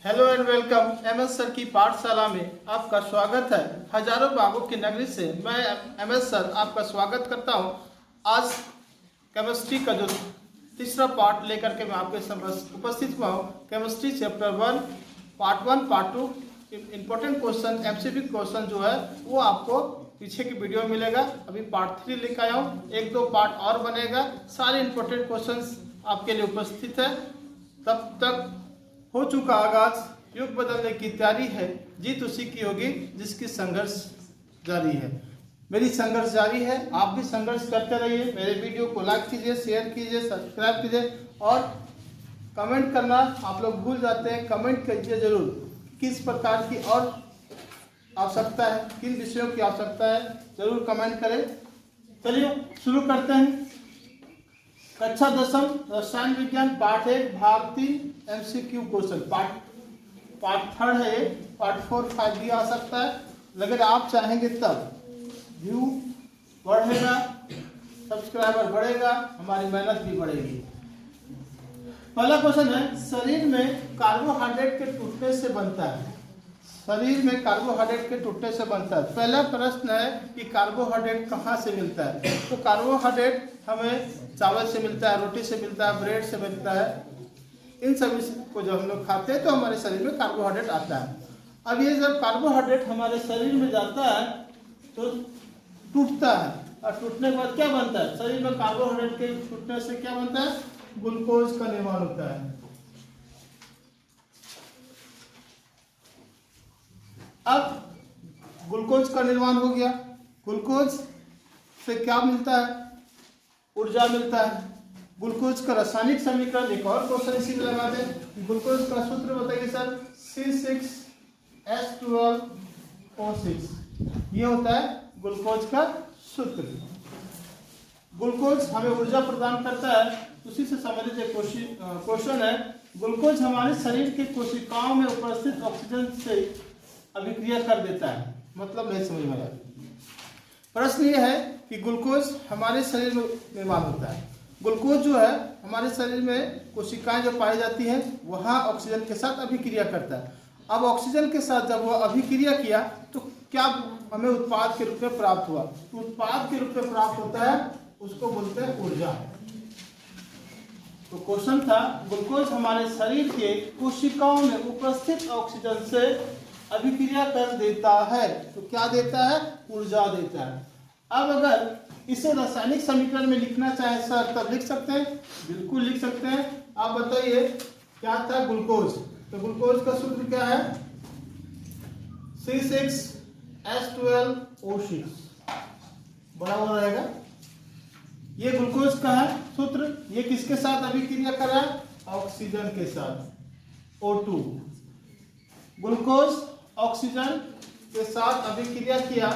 Hello and welcome MS sir की पाठशाला में आपका स्वागत है। हजारों बागों की नगरी से मैं एमएस सर आपका स्वागत करता हूं। आज केमिस्ट्री का जो तीसरा पार्ट लेकर के मैं आपके समक्ष उपस्थित हुआ हूं। Chemistry chapter 1 part 1 part 2 important question MCQ question जो है वो आपको पीछे की वीडियो में मिलेगा। अभी पार्ट 3 लेकर आया हूँ, एक दो पार्ट और बनेगा। सारे इंपॉर्टेंट क्वेश्चंस आपके लिए उपस्थित है। तब तक हो चुका आगाज, युग बदलने की तैयारी है, जीत उसी की होगी जिसकी संघर्ष जारी है। मेरी संघर्ष जारी है, आप भी संघर्ष करते रहिए। मेरे वीडियो को लाइक कीजिए, शेयर कीजिए, सब्सक्राइब कीजिए और कमेंट करना आप लोग भूल जाते हैं। कमेंट कीजिए जरूर किस प्रकार की और आवश्यकता है, किन विषयों की आवश्यकता है, जरूर कमेंट करें। चलिए शुरू करते हैं। कक्षा 10 रसायन विज्ञान पार्ट 1 भाग 3 एमसीक्यू क्वेश्चन पार्ट 3 है। पार्ट 4 5 भी आ सकता है, अगर आप चाहेंगे तब। व्यू बढ़ेगा, सब्सक्राइबर बढ़ेगा, हमारी मेहनत भी बढ़ेगी। पहला क्वेश्चन है, शरीर में कार्बोहाइड्रेट के टूटने से बनता है। शरीर में कार्बोहाइड्रेट के टूटने से बनता है। पहला प्रश्न है कि कार्बोहाइड्रेट कहाँ से मिलता है। तो कार्बोहाइड्रेट हमें चावल से मिलता है, रोटी से मिलता है, ब्रेड से मिलता है। इन सभी को जब हम लोग खाते हैं तो हमारे शरीर में कार्बोहाइड्रेट आता है। अब ये जब कार्बोहाइड्रेट हमारे शरीर में जाता है तो टूटता है, और टूटने के बाद क्या बनता है? शरीर में कार्बोहाइड्रेट के टूटने से क्या बनता है? ग्लूकोज का निर्माण होता है। अब ग्लूकोज का निर्माण हो गया, ग्लूकोज से क्या मिलता है? ऊर्जा मिलता है। ग्लूकोज का रासायनिक समीकरण, एक और क्वेश्चन इसी में लगा दें। ग्लूकोज का सूत्र बताइए सर। C6H12O6 ये होता है ग्लूकोज का सूत्र। ग्लूकोज हमें ऊर्जा प्रदान करता है। उसी से संबंधित एक क्वेश्चन है, ग्लूकोज हमारे शरीर के कोशिकाओं में उपस्थित ऑक्सीजन से अभिक्रिया कर देता है। मतलब नहीं समझ में आया। प्रश्न ये है कि ग्लूकोज हमारे शरीर में निर्माण होता है। ग्लूकोज जो है हमारे शरीर में कोशिकाएं जो पाई जाती हैं वहाँ ऑक्सीजन के साथ अभिक्रिया करता है। अब ऑक्सीजन के साथ जब वह अभिक्रिया किया तो क्या हमें उत्पाद के रूप में प्राप्त हुआ? तो उत्पाद के रूप में प्राप्त होता है, उसको बोलते हैं ऊर्जा। तो क्वेश्चन था, ग्लूकोज हमारे शरीर के कोशिकाओं में उपस्थित ऑक्सीजन से अभिक्रिया कर देता है। तो क्या देता है? ऊर्जा देता है। अब अगर इसे रासायनिक समीकरण में लिखना चाहे सर तब लिख सकते हैं, बिल्कुल लिख सकते हैं। आप बताइए क्या था ग्लूकोज? तो ग्लूकोज का सूत्र क्या है? C6H12O6 बराबर रहेगा। ये ग्लूकोज का है सूत्र। ये किसके साथ अभिक्रिया कर रहा है? ऑक्सीजन के साथ, O2। ग्लूकोज ऑक्सीजन के साथ अभिक्रिया किया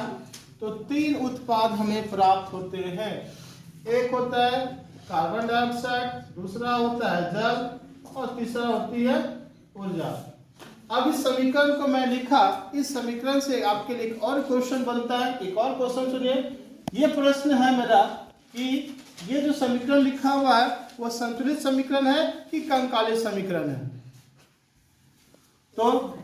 तो 3 उत्पाद हमें प्राप्त होते हैं। एक होता है कार्बन डाइऑक्साइड, दूसरा होता है जल और तीसरा होती है ऊर्जा। अब इस समीकरण को मैं लिखा, इस समीकरण से आपके लिए एक और क्वेश्चन बनता है। एक और क्वेश्चन सुनिए। ये प्रश्न है मेरा कि ये जो समीकरण लिखा हुआ है वह संतुलित समीकरण है कि कंकाली समीकरण है। तो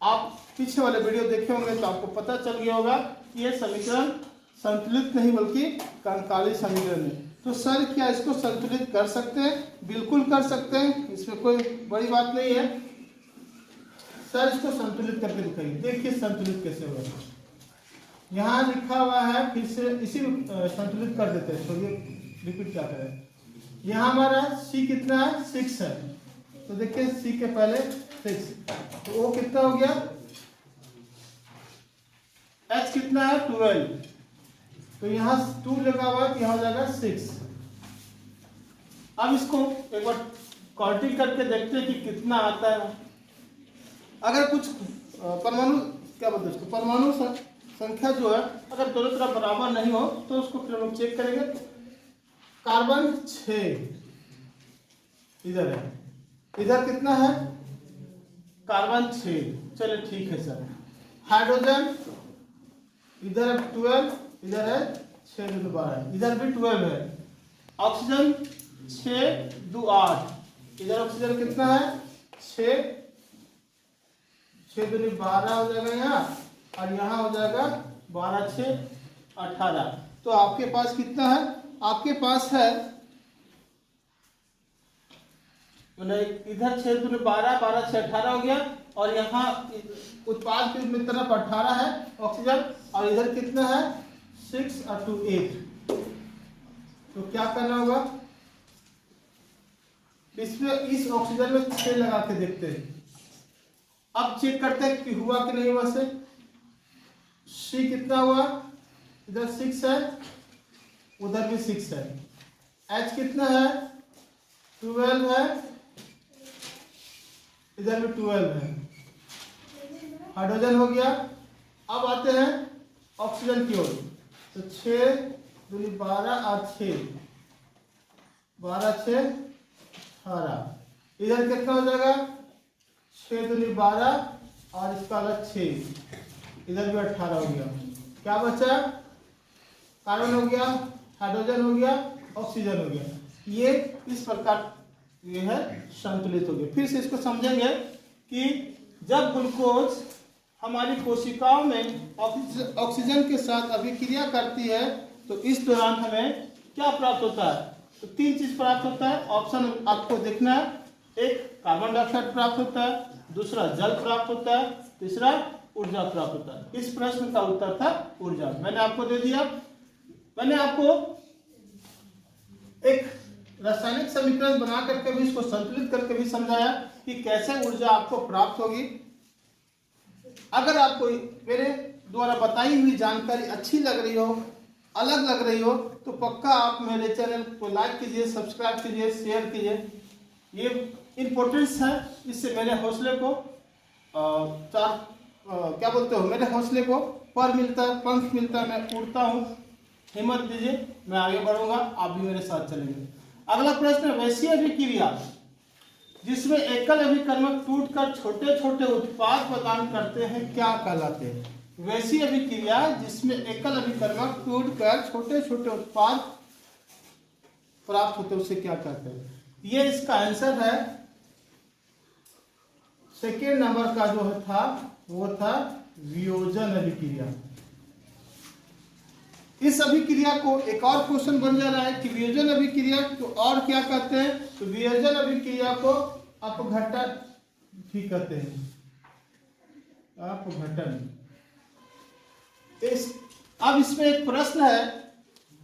आप पीछे वाले वीडियो देखे होंगे तो आपको पता चल गया होगा कि यह समीकरण संतुलित नहीं बल्कि कंकाली समीकरण है। तो सर क्या इसको संतुलित कर सकते हैं? बिल्कुल कर सकते हैं, इसमें कोई बड़ी बात नहीं है। सर इसको संतुलित करके दिखाइए। देखिए संतुलित कैसे होगा। यहाँ लिखा हुआ है, फिर से इसी संतुलित कर देते हैं। तो ये रिपीट क्या करें। यहाँ हमारा C कितना है? 6 है। तो देखिए C के पहले 6, तो वो कितना हो गया? H कितना है? 12। तो यहाँ 2 लगा हुआ है, यहाँ हो जाएगा 6। अब इसको एक बार काउंटिंग करके देखते हैं कि कितना आता है। अगर कुछ परमाणु, क्या बोलते हैं उसको, परमाणु संख्या जो है अगर दोनों तरफ बराबर नहीं हो तो उसको फिर हम चेक करेंगे। कार्बन 6 इधर है, इधर कितना है? कार्बन 6। चलिए ठीक है सर। हाइड्रोजन इधर है 12, इधर है 6 2 12, इधर भी 12 है। ऑक्सीजन 6 2 8, इधर ऑक्सीजन कितना है? 6 6 दूनी 12 हो जाएगा यहाँ, और यहाँ हो जाएगा 12 6 18। तो आपके पास कितना है? आपके पास है इधर 6 दूनी 12, 12 6 18 हो गया, और यहाँ उत्पाद की तरफ 18 है ऑक्सीजन, और इधर कितना है 6 और 2 8। तो क्या करना होगा, इसमें इस ऑक्सीजन में 6 लगा के देखते हैं। अब चेक करते हैं कि हुआ कि नहीं हुआ से। सी कितना हुआ, इधर 6 है, उधर भी 6 है। एच कितना है 12 है, इधर भी 12 है। हाइड्रोजन हो गया। अब आते हैं ऑक्सीजन की ओर। तो 6 दूनी 12 और 6 12 6 18। इधर कितना हो जाएगा 6 दूनी 12 और इसका अलग 6, इधर भी 18 हो गया। क्या बचा, कार्बन हो गया, हाइड्रोजन हो गया, ऑक्सीजन हो गया। ये इस प्रकार ये है संतुलित हो गया। फिर से इसको समझेंगे कि जब ग्लूकोज हमारी कोशिकाओं में ऑक्सीजन के साथ अभिक्रिया करती है तो इस दौरान हमें क्या प्राप्त होता है। तो 3 चीज प्राप्त होता है। ऑप्शन आपको देखना है, एक कार्बन डाइऑक्साइड प्राप्त होता है, दूसरा जल प्राप्त होता है, तीसरा ऊर्जा प्राप्त होता है। इस प्रश्न का उत्तर था ऊर्जा। मैंने आपको दे दिया। मैंने आपको एक रासायनिक समीकरण बना करके भी इसको संतुलित करके भी समझाया कि कैसे ऊर्जा आपको प्राप्त होगी। अगर आपको मेरे द्वारा बताई हुई जानकारी अच्छी लग रही हो, अलग लग रही हो, तो पक्का आप मेरे चैनल को लाइक कीजिए, सब्सक्राइब कीजिए, शेयर कीजिए। ये इम्पोर्टेंस है। इससे मेरे हौसले को क्या बोलते हो, मेरे हौसले को पर मिलता है, पंख मिलता है, मैं उड़ता हूँ। हिम्मत दीजिए, मैं आगे बढ़ूंगा, आप भी मेरे साथ चलेंगे। अगला प्रश्न, वैश्य अभिक्रिया जिसमें एकल अभिकर्मक टूटकर छोटे छोटे उत्पाद प्रदान करते हैं क्या कहलाते हैं। वैश्य अभिक्रिया जिसमें एकल अभिकर्मक टूटकर छोटे छोटे उत्पाद प्राप्त होते हैं उसे क्या कहते हैं। ये इसका आंसर है। सेकेंड नंबर का जो था वो था वियोजन अभिक्रिया। इस अभिक्रिया को एक और क्वेश्चन बन जा रहा है कि वियोजन अभिक्रिया को और क्या कहते हैं। तो वियोजन अभिक्रिया को अपघटन भी कहते हैं। अपघटन। अब इसमें एक प्रश्न है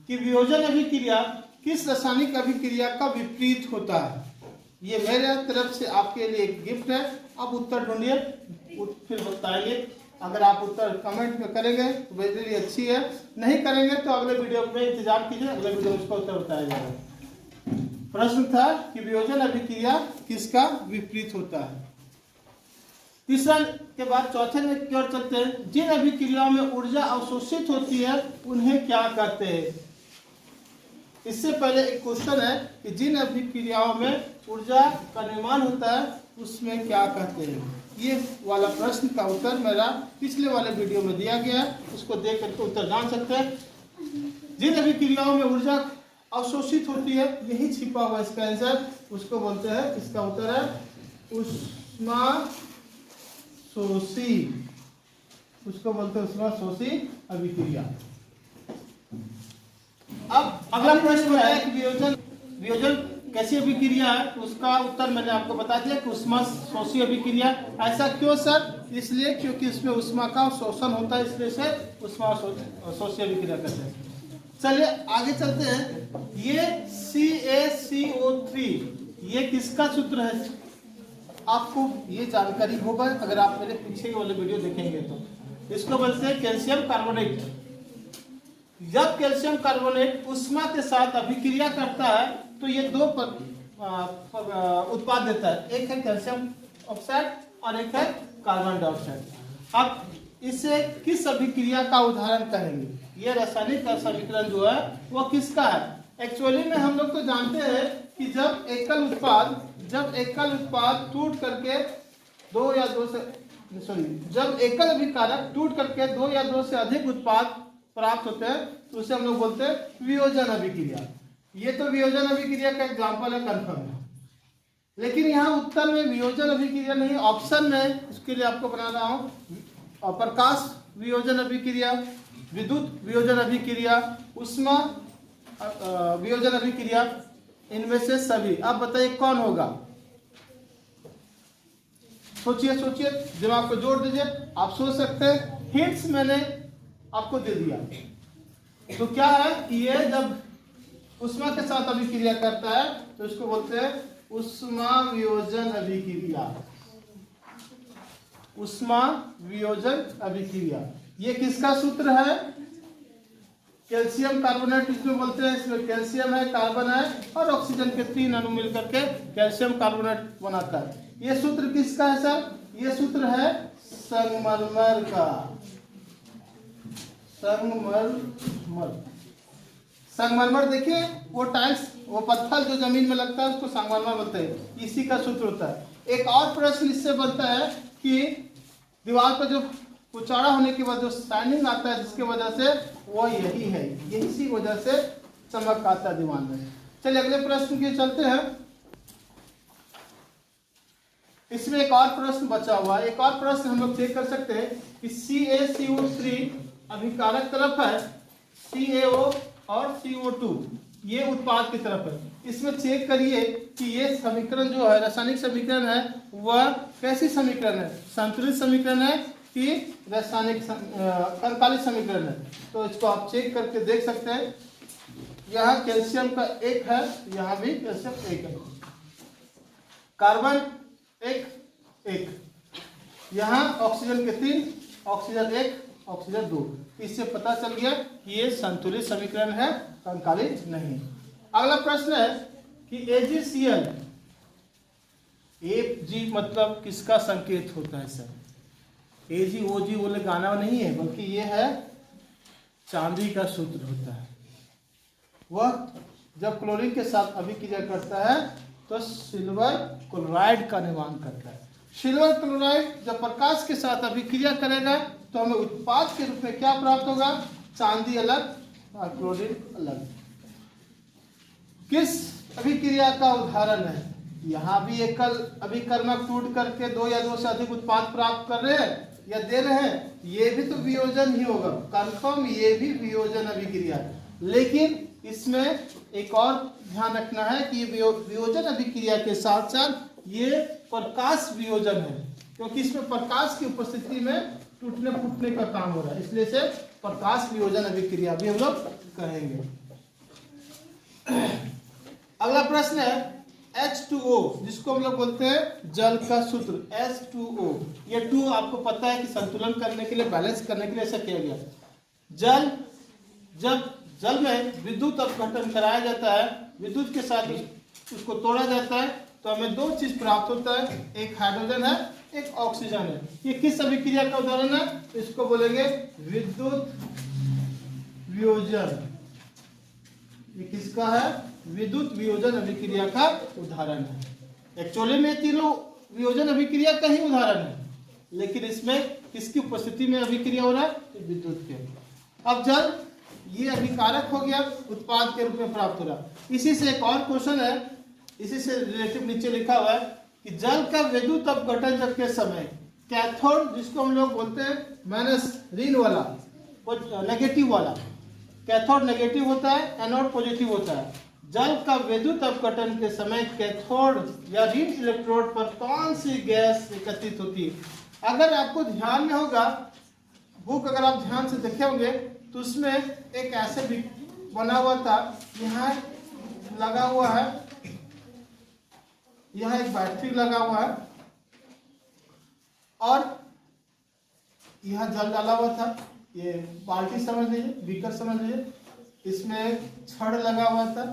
कि वियोजन अभिक्रिया किस रासायनिक अभिक्रिया का विपरीत होता है। ये मेरे तरफ से आपके लिए एक गिफ्ट है। आप उत्तर ढूंढिए, फिर बताइए। अगर आप उत्तर कमेंट में करेंगे तो मेरे लिए अच्छी है, नहीं करेंगे तो अगले वीडियो में इंतजार कीजिए, अगले वीडियो में उसका उत्तर बताया जाएगा। प्रश्न था कि वियोजन अभिक्रिया किसका विपरीत होता है। तीसरा के बाद चौथे में की ओर चलते हैं। जिन अभिक्रियाओं में ऊर्जा अवशोषित होती है उन्हें क्या कहते हैं। इससे पहले एक क्वेश्चन है कि जिन अभिक्रियाओं में ऊर्जा का निर्माण होता है उसमें क्या कहते हैं। ये वाला प्रश्न का उत्तर मेरा पिछले वाले वीडियो में दिया गया है, उसको देख करके उत्तर जान सकते हैं। जिन अभिक्रियाओं में ऊर्जा अवशोषित होती है यही छिपा हुआ इसका आंसर, उसको बोलते हैं, इसका उत्तर है ऊष्मा शोषी। उसको बोलते हैं ऊष्मा शोषी अभिक्रिया। अब अगला प्रश्न है कि वियोजन कैसी अभिक्रिया है। उसका उत्तर मैंने आपको बता दिया कि ऊष्मा शोषी अभिक्रिया। ऐसा क्यों सर? इसलिए क्योंकि इसमें ऊष्मा का शोषण होता है, इसलिए से ऊष्मा शोषी अभिक्रिया कहते हैं। चलिए आगे चलते हैं। ये CaCO3 ये किसका सूत्र है? आपको ये जानकारी होगा अगर आप मेरे पीछे वाले वीडियो देखेंगे तो। इसको बोलते हैं कैल्शियम कार्बोनेट। जब कैल्शियम कार्बोनेट ऊष्मा के साथ अभिक्रिया करता है तो ये दो उत्पाद देता है, एक है कैल्शियम ऑक्साइड और एक है कार्बन डाइऑक्साइड। अब इसे किस अभिक्रिया का उदाहरण कहेंगे? ये रासायनिक समीकरण जो है वो किसका है? एक्चुअली में हम लोग तो जानते हैं कि जब एकल उत्पाद टूट करके जब एकल अभिकारक टूट करके 2 या 2 से अधिक उत्पाद प्राप्त होते हैं तो उसे हम लोग बोलते हैं वियोजन अभिक्रिया। ये तो वियोजन अभिक्रिया का एग्जाम्पल है, कंफर्म है। लेकिन यहाँ उत्तर में वियोजन अभिक्रिया नहीं, ऑप्शन में इसके लिए आपको बना रहा हूँ। और प्रकाश वियोजन अभिक्रिया, विद्युत वियोजन अभिक्रिया, ऊष्मा वियोजन अभिक्रिया, इनमें से सभी। अब बताइए कौन होगा? सोचिए सोचिए, दिमाग को जोड़ दीजिए, आप सोच सकते हैं। हिंट्स मैंने आपको दे दिया। तो क्या है कि ये जब ऊष्मा के साथ अभिक्रिया करता है तो इसको बोलते हैं ऊष्मा वियोजन अभिक्रिया। ऊष्मा वियोजन अभिक्रिया। ये किसका सूत्र है? कैल्शियम कार्बोनेट इसमें बोलते हैं। इसमें कैल्शियम है, कार्बन है और ऑक्सीजन के 3 अणु मिलकर के कैल्शियम कार्बोनेट बनाता है। ये सूत्र किसका है सर? ये सूत्र है संगमरमर का। संगमरमर देखिए, वो टाइल्स, वो पत्थर जो जमीन में लगता है उसको संगमरमर बोलते हैं। इसी का सूत्र होता है। एक और प्रश्न इससे बनता है कि दीवार पर जो कुचाड़ा होने के बाद जो शाइनिंग आता है, जिसके वजह से वो यही है, ये इसी वजह से चमक आता है दीवार में। चलिए अगले प्रश्न के चलते हैं। इसमें एक और प्रश्न बचा हुआ है। एक और प्रश्न हम लोग चेक कर सकते हैं कि CaCO3 अभिकारक तरफ है, CaO और CO2 ये उत्पाद की तरफ है। इसमें चेक करिए कि ये समीकरण जो है, रासायनिक समीकरण है, वह कैसी समीकरण है? संतुलित समीकरण है कि रासायनिक कंकाली समीकरण है? तो इसको आप चेक करके देख सकते हैं। यहाँ कैल्शियम का 1 है, यहाँ भी कैल्शियम 1 है, कार्बन 1, यहाँ ऑक्सीजन के 3, ऑक्सीजन 1, ऑक्सीजन 2। इससे पता चल गया कि ये संतुलित समीकरण है, कंकाली नहीं। अगला प्रश्न है कि AgCl, Ag मतलब किसका संकेत होता है सर? AgOg बोले गाना नहीं है, बल्कि ये है चांदी का सूत्र होता है। वह जब क्लोरीन के साथ अभिक्रिया करता है तो सिल्वर क्लोराइड का निर्माण करता है। सिल्वर क्लोराइड जब प्रकाश के साथ अभिक्रिया करेगा तो हमें उत्पाद के रूप में क्या प्राप्त होगा? चांदी अलग और क्लोरीन अलग। किस अभिक्रिया का उदाहरण है? यहाँ भी एकल अभिकर्मक टूट करके 2 या 2 से अधिक उत्पाद प्राप्त कर रहे हैं या दे रहे हैं, ये भी तो वियोजन ही होगा, कंफर्म ये भी वियोजन अभिक्रिया है। लेकिन इसमें एक और ध्यान रखना है कि ये वियोजन अभिक्रिया के साथ साथ ये प्रकाश वियोजन है, क्योंकि इसमें प्रकाश की उपस्थिति में टूटने फूटने का काम हो रहा है, इसलिए से प्रकाश वियोजन अभिक्रिया भी हम लोग कहेंगे। अगला प्रश्न है H2O, जिसको हम लोग बोलते हैं जल का सूत्र H2O। ये 2 आपको पता है कि संतुलन करने के लिए, बैलेंस करने के लिए ऐसा किया गया। जब जल में विद्युत अपघटन कराया जाता है, विद्युत के साथ उसको तोड़ा जाता है, तो हमें 2 चीज प्राप्त होता है, एक हाइड्रोजन है, एक ऑक्सीजन है। ये किस अभिक्रिया का उदाहरण है? इसको बोलेंगे विद्युत वियोजन। ये किसका है? विद्युत वियोजन अभिक्रिया का उदाहरण है। एक्चुअली में तीनों वियोजन अभिक्रिया का ही उदाहरण है, लेकिन इसमें किसकी उपस्थिति में अभिक्रिया हो रहा है? विद्युत के। अब जल ये अभिकारक हो गया, उत्पाद के रूप में प्राप्त हो रहा। इसी से एक और क्वेश्चन है, इसी से रिलेटिव नीचे लिखा हुआ है कि जल का विद्युत अपघटन जब के समय कैथोड, जिसको हम लोग बोलते हैं माइनस ऋण वाला, नेगेटिव वाला, कैथोड नेगेटिव होता है, एनोड पॉजिटिव होता है। जल का विद्युत अपघटन के समय कैथोड या ऋण इलेक्ट्रोड पर कौन सी गैस एकत्रित होती है? अगर आपको ध्यान में होगा, बुक अगर आप ध्यान से देखे होंगे तो उसमें एक ऐसे भी बना हुआ था, यहाँ लगा हुआ है, यहाँ एक बैटरी लगा हुआ है और यहाँ जल डाला हुआ था। ये बाल्टी समझ लीजिए, बीकर समझ लीजिए, इसमें छड़ लगा हुआ था।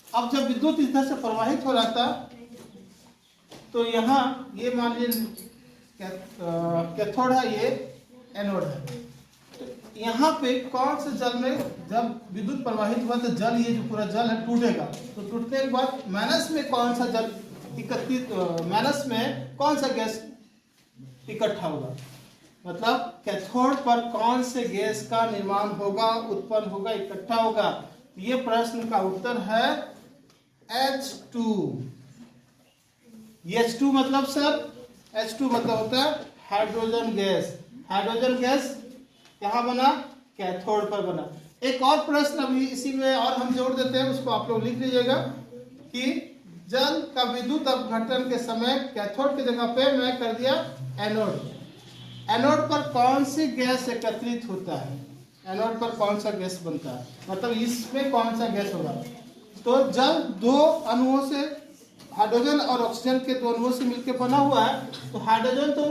अब जब विद्युत इस तरह से प्रवाहित हो रहा था तो यहाँ ये मान लीजिए कैथोड है, ये एनोड है। तो यहाँ पे कौन से जल में जब विद्युत प्रवाहित हुआ तो जल, ये जो पूरा जल है टूटेगा, तो टूटने के बाद माइनस में कौन सा जल एकत्रित, माइनस में कौन सा गैस इकट्ठा होगा? मतलब कैथोड पर कौन से गैस का निर्माण होगा, उत्पन्न होगा, इकट्ठा होगा? ये प्रश्न का उत्तर है H2। H2 मतलब सर, H2 मतलब होता है हाइड्रोजन गैस। हाइड्रोजन गैस कहाँ बना? कैथोड पर बना। एक और प्रश्न अभी इसी में और हम जोड़ देते हैं, उसको आप लोग लिख लीजिएगा कि जल का विद्युत अपघटन के समय कैथोड की जगह पे मैं कर दिया एनोड। एनोड पर कौन सी गैस एकत्रित होता है? एनोड पर कौन सा गैस बनता है, मतलब इसमें कौन सा गैस होगा? तो जल दो अणुओं से, हाइड्रोजन और ऑक्सीजन के दो अणुओं से मिलकर बना हुआ है, तो हाइड्रोजन तो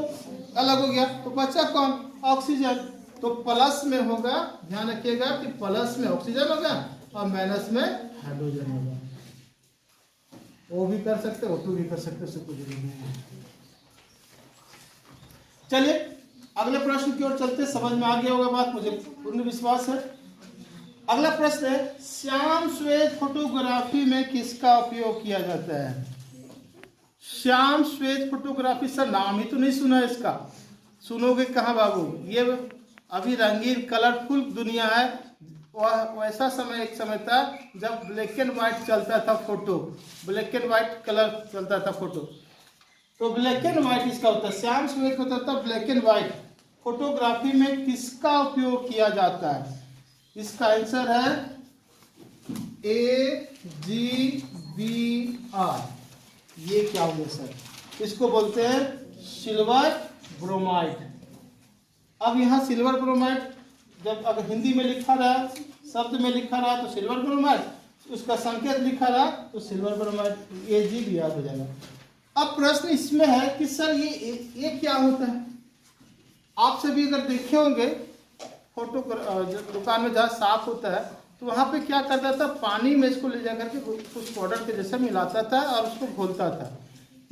अलग हो गया, तो बचा कौन? ऑक्सीजन। तो प्लस में होगा, ध्यान रखिएगा कि प्लस में ऑक्सीजन होगा और माइनस में हाइड्रोजन होगा। वो भी कर सकते, O2 भी कर सकते, उससे कुछ नहीं है। चलिए अगले प्रश्न की ओर चलते, समझ में आ गया होगा बात, मुझे पूर्ण विश्वास है। अगला प्रश्न है, श्याम श्वेत फोटोग्राफी में किसका उपयोग किया जाता है? श्याम श्वेत फोटोग्राफी, सर नाम ही तो नहीं सुना इसका, सुनोगे कहाँ बाबू? ये अभी रंगीन कलरफुल दुनिया है। वैसा समय एक समय था जब ब्लैक एंड व्हाइट चलता था photo, black and white colour चलता था फोटो, तो ब्लैक एंड व्हाइट इसका होता है। श्याम श्वेत होता था ब्लैक एंड व्हाइट। फोटोग्राफी में किसका उपयोग किया जाता है? इसका आंसर है AgBr। ये क्या हो गया सर? इसको बोलते हैं सिल्वर ब्रोमाइड। अब यहाँ सिल्वर ब्रोमाइड जब अगर हिंदी में लिखा रहा, शब्द में लिखा रहा तो सिल्वर ब्रोमाइड, उसका संकेत लिखा रहा तो सिल्वर ब्रोमाइड, AgBr हो जाएगा। अब प्रश्न इसमें है कि सर ये क्या होता है? आप सभी अगर देखे होंगे फोटो दुकान में जहाँ साफ होता है तो वहाँ पे क्या करता था, पानी में इसको ले जा करके कुछ पाउडर के जैसा मिलाता था और उसको घोलता था।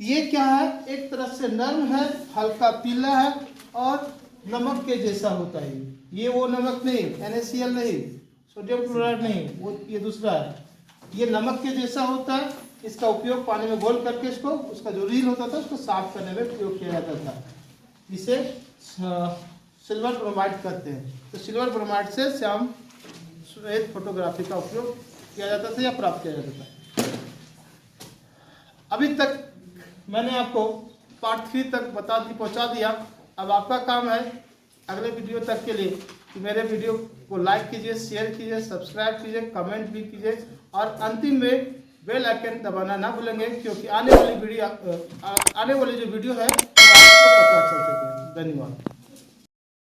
ये क्या है? एक तरफ से नर्म है, हल्का पीला है और नमक के जैसा होता है। ये वो नमक नहीं, NaCl नहीं, सोडियम क्लोराइड नहीं, वो ये दूसरा है। ये नमक के जैसा होता है। इसका उपयोग पानी में घोल करके इसको, उसका जो रील होता था उसको साफ करने में उपयोग किया जाता था। इसे सिल्वर ब्रोमाइड कहते हैं। तो सिल्वर ब्रोमाइड से श्याम श्वेत फोटोग्राफी का उपयोग किया जाता था या प्राप्त किया जाता था। अभी तक मैंने आपको पार्ट 3 तक पहुंचा दिया। अब आपका काम है अगले वीडियो तक के लिए कि मेरे वीडियो को लाइक कीजिए, शेयर कीजिए, सब्सक्राइब कीजिए, कमेंट भी कीजिए और अंतिम में बेल आइकन दबाना ना भूलेंगे, क्योंकि आने वाली जो वीडियो है वो आपको पता चल सके। धन्यवाद।